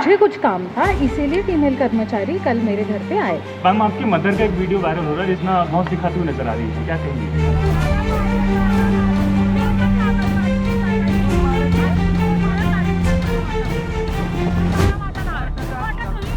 मुझे कुछ काम था, इसीलिए फीमेल कर्मचारी कल मेरे घर पे आए। मैम आपकी मदर का एक वीडियो वायरल हो रहा है जिसमें मौत दिखाती हुई नजर आ रही है, क्या कहेंगी?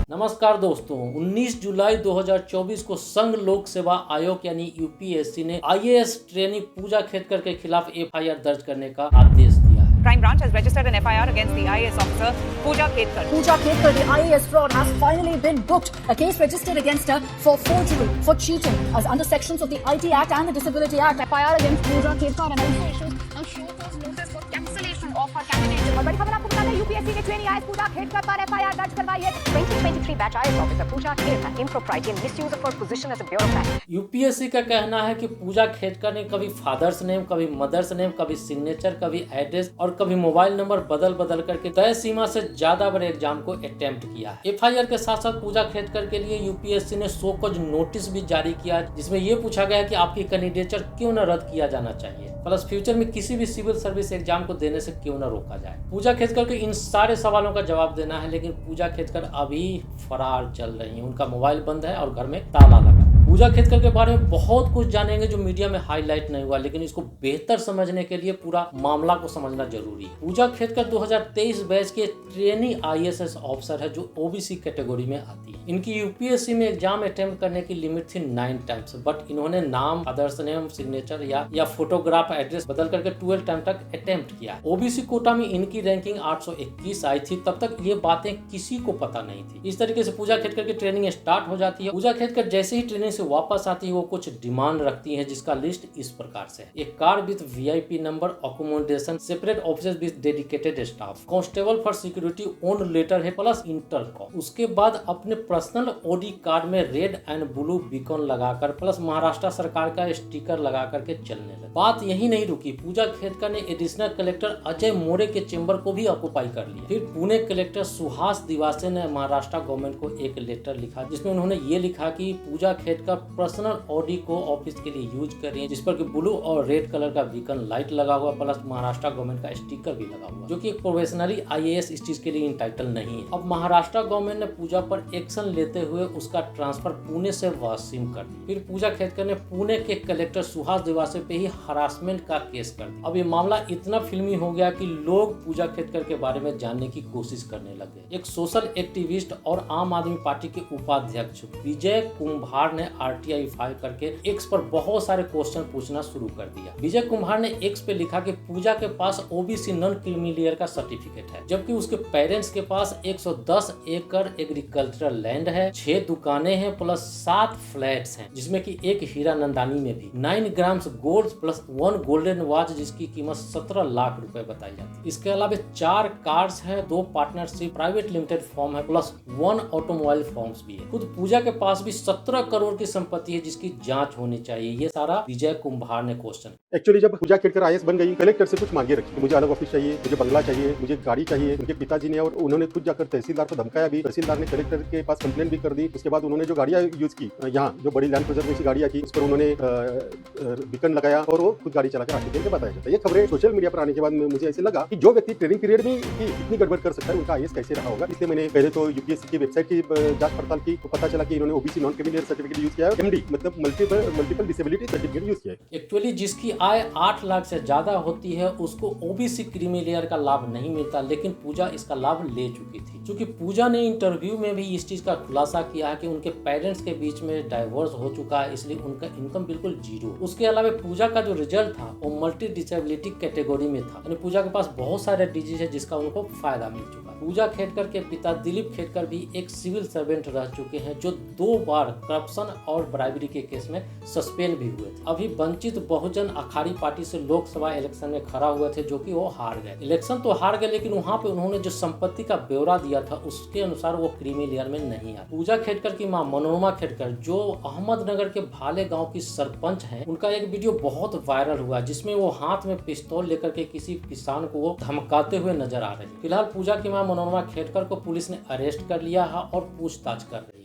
नमस्कार दोस्तों, 19 जुलाई 2024 को संघ लोक सेवा आयोग यानी यूपीएससी ने आईएएस ट्रेनी पूजा खेतकर के खिलाफ एफआईआर दर्ज करने का आदेश दिया है। Crime Branch has registered an FIR against the IAS officer Pooja Ketkar. Pooja Ketkar, the IAS fraud, has finally been booked. A case registered against her for forgery, for cheating, as under sections of the IT Act and the Disability Act. FIR against Pooja Ketkar and also issues a show cause notice for cancellation of her candidature. और बड़ी खबर आपको बता दें, UPSC ने trainee IAS पूजा खेतकर पर FIR दर्ज करवाई है। 2023 batch IAS officer Pooja Khedkar impropriety and misuse of her position as a bureaucrat. UPSC का कहना है कि पूजा खेतकर ने कभी फादर्स नेम, कभी मदर्स नेम, कभी सिग्नेचर, कभी एड्रेस और कभी मोबाइल नंबर बदल करके तय सीमा से ज्यादा बार एग्जाम को अटेम्प्ट किया है। एफआईआर के साथ साथ पूजा खेतकर के लिए यूपीएससी ने शो कॉज नोटिस भी जारी किया, जिसमें यह पूछा गया है कि आपकी कैंडिडेचर क्यों न रद्द किया जाना चाहिए, प्लस फ्यूचर में किसी भी सिविल सर्विस एग्जाम को देने से क्यों न रोका जाए। पूजा खेतकर के इन सारे सवालों का जवाब देना है, लेकिन पूजा खेतकर अभी फरार चल रही है। उनका मोबाइल बंद है और घर में ताला लगा। पूजा खेतकर के बारे में बहुत कुछ जानेंगे जो मीडिया में हाईलाइट नहीं हुआ, लेकिन इसको बेहतर समझने के लिए पूरा मामला को समझना जरूरी है। पूजा खेतकर 2023 बैच के ट्रेनी आईएएस ऑफिसर है जो ओबीसी कैटेगरी में आती है। इनकी यूपीएससी में एग्जाम अटेम्प्ट करने की लिमिट थी 9 टाइम्स, बट इन्होंने नाम, अदर्स नेम, सिग्नेचर या फोटोग्राफ, एड्रेस बदल करके 12 टाइम तक अटेम्प्ट किया। ओबीसी कोटा में इनकी रैंकिंग 821 आई थी। तब तक ये बातें किसी को पता नहीं थी। इस तरीके से पूजा खेतकर की ट्रेनिंग स्टार्ट हो जाती है। पूजा खेतकर जैसे ही ट्रेनिंग से वापस आती है वो कुछ डिमांड रखती है, जिसका लिस्ट इस प्रकार से है। एक car with VIP number, accommodation, separate office with dedicated staff, constable for security own letter है प्लस इंटरकॉम। उसके बाद अपने पर्सनल ओडी कार्ड में रेड एंड ब्लू बीकॉन लगाकर प्लस महाराष्ट्र सरकार का स्टिकर लगा करके चलने लगे। बात यही नहीं रुकी, पूजा खेतकर ने एडिशनल कलेक्टर अजय मोरे के चेंबर को भी ऑक्युपाई कर लिया। फिर पुणे कलेक्टर सुहास दिवासे ने महाराष्ट्र गवर्नमेंट को एक लेटर लिखा, जिसमें उन्होंने ये लिखा कि पूजा खेतकर पर्सनल ऑडी को ऑफिस के लिए यूज कर रही है, जिस पर ब्लू और रेड कलर का बीकन लाइट लगा हुआ प्लस महाराष्ट्र गवर्नमेंट का स्टिकर भी लगा हुआ, जो कि एक प्रोफेशनली आईएएस इस चीज के लिए इंटाइटल नहीं है। अब महाराष्ट्र गवर्नमेंट ने पूजा पर एक्शन लेते हुए उसका ट्रांसफर पुणे से वाशिम कर दिया। फिर पूजा खेतकर ने पुणे के कलेक्टर सुहास दिवासे पे ही हरासमेंट का केस कर दिया। अब ये मामला इतना फिल्मी हो गया कि लोग पूजा खेतकर के बारे में जानने की कोशिश करने लगे। एक सोशल एक्टिविस्ट और आम आदमी पार्टी के उपाध्यक्ष विजय कुंभार ने आरटीआई फाइल करके एक्स पर बहुत सारे क्वेश्चन पूछना शुरू कर दिया। विजय कुंभार ने एक्स पे लिखा कि पूजा के पास ओबीसी नॉन क्रीमिलियर का सर्टिफिकेट है, जबकि उसके पेरेंट्स के पास 110 एकड़ एग्रीकल्चरल लैंड है, 6 दुकानें हैं प्लस 7 फ्लैट्स हैं, जिसमें कि एक हीरा नंदानी में भी 9 grams gold plus 1 golden watch जिसकी कीमत 17 लाख रुपए बताई जाती है। इसके अलावा 4 कार्स हैं, 2 पार्टनरशिप प्राइवेट लिमिटेड फॉर्म है प्लस 1 ऑटोमोबाइल फॉर्म्स भी है। खुद पूजा के पास भी 17 करोड़ की संपत्ति है जिसकी जांच होनी चाहिए। ये सारा विजय कुंभार ने क्वेश्चन। एक्चुअली जब पूजा खेतकर आईएएस बन गई, कलेक्टर से कुछ मांगे रखी, मुझे अलग ऑफिस चाहिए, मुझे बंगला चाहिए, मुझे गाड़ी चाहिए। उनके पिताजी ने और उन्होंने खुद जाकर तहसीलदार को धमकाया भी। तहसीलदार ने कलेक्टर के पास कंप्लेंट भी कर दी। उसके बाद उन्होंने जो गाड़ियां यूज की, यहाँ जो बड़ी लैंड क्रूजर जैसी गाड़ियां थी, उस पर उन्होंने बीकन लगाया और वो खुद गाड़ी चलाकर आगे करके बताया जाता है। ये खबरें सोशल मीडिया पर आने के बाद मुझे ऐसे लगा कि जो व्यक्ति ट्रेनिंग पीरियड में इतनी गड़बड़ कर सकता है, उनका आईएएस कैसे रहा होगा। इसलिए मैंने पहले तो यूपीएससी की वेबसाइट की जांच पड़ताल की, तो पता चला कि इन्होंने OBC non creamy layer certificate use किया है, एमडी मतलब मल्टीपल डिसेबिलिटी सर्टिफिकेट यूज किया है। एक्चुअली जिसकी आय 8 लाख से ज्यादा होती है उसको ओबीसी क्रीमिलियर का लाभ नहीं मिलता, लेकिन पूजा इसका लाभ ले चुकी थी। क्योंकि पूजा ने इंटरव्यू में भी इस चीज का खुलासा किया है कि उनके पेरेंट्स के बीच में डाइवोर्स हो चुका है, इसलिए उनका इनकम बिल्कुल जीरो। उसके अलावा पूजा का जो रिजल्ट था वो मल्टी डिसेबिलिटी कैटेगरी में था, यानी पूजा के पास बहुत सारे डिजीज है जिसका उनको फायदा मिल चुका है। पूजा खेतकर के पिता दिलीप खेतकर भी एक सिविल सर्वेंट रह चुके हैं, जो 2 बार करप्शन और ब्राइबरी के केस में सस्पेंड भी हुए थे। अभी वंचित बहुजन अखाड़ी पार्टी से लोकसभा इलेक्शन में खड़ा हुए थे, जो कि वो हार गए। इलेक्शन तो हार गए, लेकिन वहां पे उन्होंने जो संपत्ति का ब्यौरा दिया था उसके अनुसार वो क्रीमिलियर में नहीं आया। पूजा खेतकर की मां मनोरमा खेतकर, जो अहमदनगर के भाले गांव की सरपंच हैं, उनका एक वीडियो बहुत वायरल हुआ जिसमें वो हाथ में पिस्तौल लेकर के किसी किसान को वो धमकाते हुए नजर आ रहे हैं। फिलहाल पूजा की मां मनोरमा खेतकर को पुलिस ने अरेस्ट कर लिया है और पूछताछ कर रही है।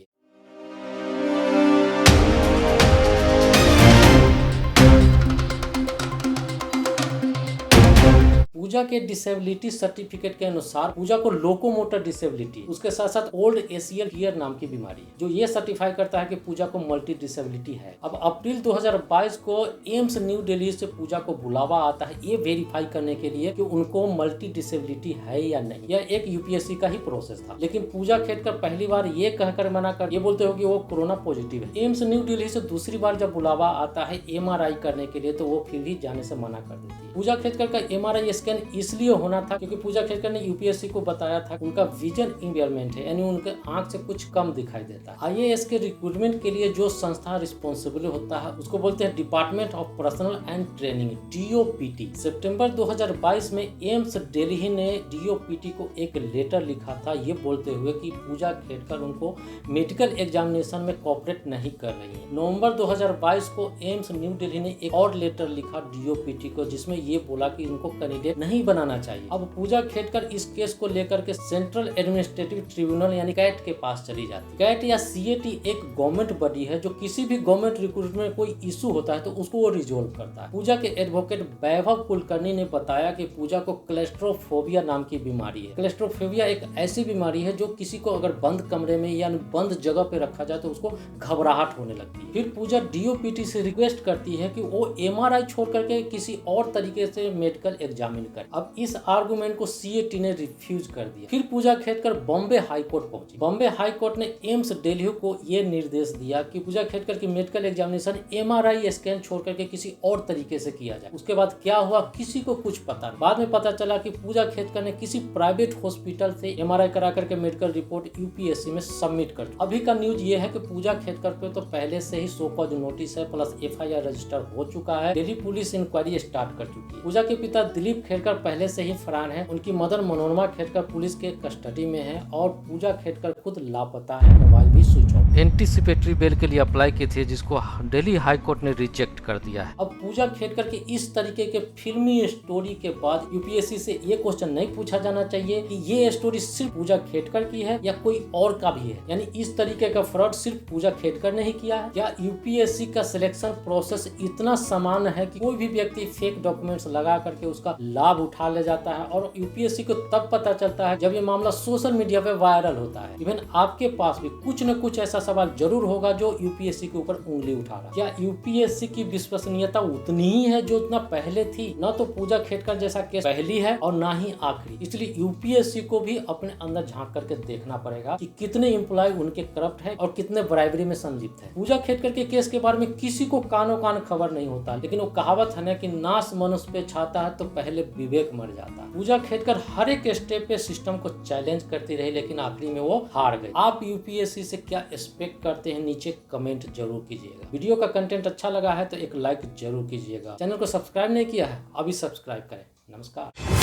पूजा के डिसेबिलिटी सर्टिफिकेट के अनुसार पूजा को लोकोमोटर डिसेबिलिटी, उसके साथ साथ ओल्ड एशियल ईयर नाम की बीमारी है, जो ये सर्टिफाई करता है कि पूजा को मल्टी डिसेबिलिटी है। अब अप्रैल 2022 को एम्स न्यू दिल्ली से पूजा को बुलावा आता है ये वेरीफाई करने के लिए कि उनको मल्टी डिसेबिलिटी है या नहीं। यह एक यूपीएससी का ही प्रोसेस था, लेकिन पूजा खेड़कर पहली बार ये कहकर मना कर ये बोलते हो कि वो कोरोना पॉजिटिव है। एम्स न्यू दिल्ली से दूसरी बार जब बुलावा आता है एमआरआई करने के लिए तो वो फिर भी जाने से मना कर देती है। पूजा खेड़कर का एमआरआई स्कैन इसलिए होना था क्योंकि पूजा खेड़कर ने यूपीएससी को बताया था उनका विजन इम्पेयरमेंट है, यानी उनके आंख से कुछ कम दिखाई देता है। आईएएस के रिक्रूटमेंट के लिए जो संस्था रिस्पॉन्सिबल होता है उसको बोलते हैं department of personnel and training, DoPT. सितंबर 2022 में एम्स दिल्ली ने डीओपीटी को एक लेटर लिखा था ये बोलते हुए कि पूजा खेड़कर उनको मेडिकल एग्जामिनेशन में कोऑपरेट नहीं कर रही है। नवंबर 2022 को एम्स न्यू दिल्ली ने एक और लेटर लिखा डीओपीटी को जिसमें ये बोला कि उनको कैंडिडेट नहीं बनाना चाहिए। अब पूजा खेड़कर इस केस को लेकर के सेंट्रल एडमिनिस्ट्रेटिव ट्रिब्यूनल यानी कैट के पास चली जाती है। कैट या सीएटी एक गवर्नमेंट बॉडी है जो किसी भी गवर्नमेंट रिक्रूटमेंट में कोई इशू होता है तो उसको वो रिजोल्व करता है। पूजा के एडवोकेट वैभव कुलकर्णी ने बताया कि पूजा को क्लेस्ट्रोफोबिया नाम की बीमारी है। क्लेस्ट्रोफोबिया एक ऐसी बीमारी है जो किसी को अगर बंद कमरे में या बंद जगह पे रखा जाए तो उसको घबराहट होने लगती है। फिर पूजा डीओपीटी से रिक्वेस्ट करती है कि वो एमआरआई छोड़ करके किसी और तरीके से मेडिकल एग्जामिन करे। अब इस आर्गुमेंट को सीएटी ने रिफ्यूज कर दिया। फिर पूजा खेड़कर बॉम्बे हाई कोर्ट पहुंची। बॉम्बे हाई कोर्ट ने एम्स दिल्ली को ये निर्देश दिया कि पूजा खेड़कर की मेडिकल एग्जामिनेशन एमआरआई स्कैन छोड़ करके किसी और तरीके से किया जाए। उसके बाद क्या हुआ किसी को कुछ पता नहीं। बाद में पता चला कि पूजा खेड़कर ने किसी प्राइवेट हॉस्पिटल से एमआरआई करा करके मेडिकल रिपोर्ट यूपीएससी में सबमिट कर दी। अभी का न्यूज ये है कि पूजा खेड़कर पे तो पहले से ही सो कॉज नोटिस है प्लस एफआईआर रजिस्टर हो चुका है। दिल्ली पुलिस इंक्वायरी स्टार्ट कर चुकी है। पूजा के पिता दिलीप खेड़कर पहले से ही फरार है। उनकी मदर मनोरमा खेड़कर पुलिस के कस्टडी में है और पूजा खेड़कर खुद लापता है। मोबाइल भी स्विच ऑफ। एंटीसिपेटरी बेल के लिए अप्लाई की थी जिसको दिल्ली हाई कोर्ट ने रिजेक्ट कर दिया है। अब पूजा खेड़कर के इस तरीके के फिल्मी स्टोरी के बाद यूपीएससी से ये क्वेश्चन नहीं पूछा जाना चाहिए कि ये स्टोरी सिर्फ पूजा खेड़कर की है या कोई और का भी है, यानी इस तरीके का फ्रॉड सिर्फ पूजा खेड़कर ने ही किया है। क्या यूपीएससी का सिलेक्शन प्रोसेस इतना समान है कि कोई भी व्यक्ति फेक डॉक्यूमेंट्स लगा करके उसका लाभ उठा ले जाता है और यूपीएससी को तब पता चलता है जब ये मामला सोशल मीडिया पे वायरल होता है। इवन आपके पास भी कुछ न कुछ ऐसा सवाल जरूर होगा जो यूपीएससी के ऊपर उंगली उठा रहा है। क्या यूपीएससी की विश्वसनीयता उतनी ही है जो उतना पहले थी? न तो पूजा खेड़कर जैसा केस पहली है और ना ही आखिरी। इसलिए यूपीएससी को भी अपने अंदर झांक करके देखना पड़ेगा कि कितने एम्प्लॉय उनके करप्ट है और कितने ब्राइबरी में संलिप्त है। पूजा खेड़कर के केस के बारे में किसी को कानो कान खबर नहीं होता, लेकिन वो कहावत है ना कि नाश मनुष्य पे छाता है तो पहले विवेक मर जाता है। पूजा खेड़कर हर एक स्टेप पे सिस्टम को चैलेंज करती रही लेकिन आखिरी में वो हार गई। आप यूपीएससी से क्या एक्सपेक्ट करते हैं नीचे कमेंट जरूर कीजिएगा। वीडियो का कंटेंट अच्छा लगा है तो एक लाइक जरूर कीजिएगा। चैनल को सब्सक्राइब नहीं किया है अभी सब्सक्राइब करें। नमस्कार।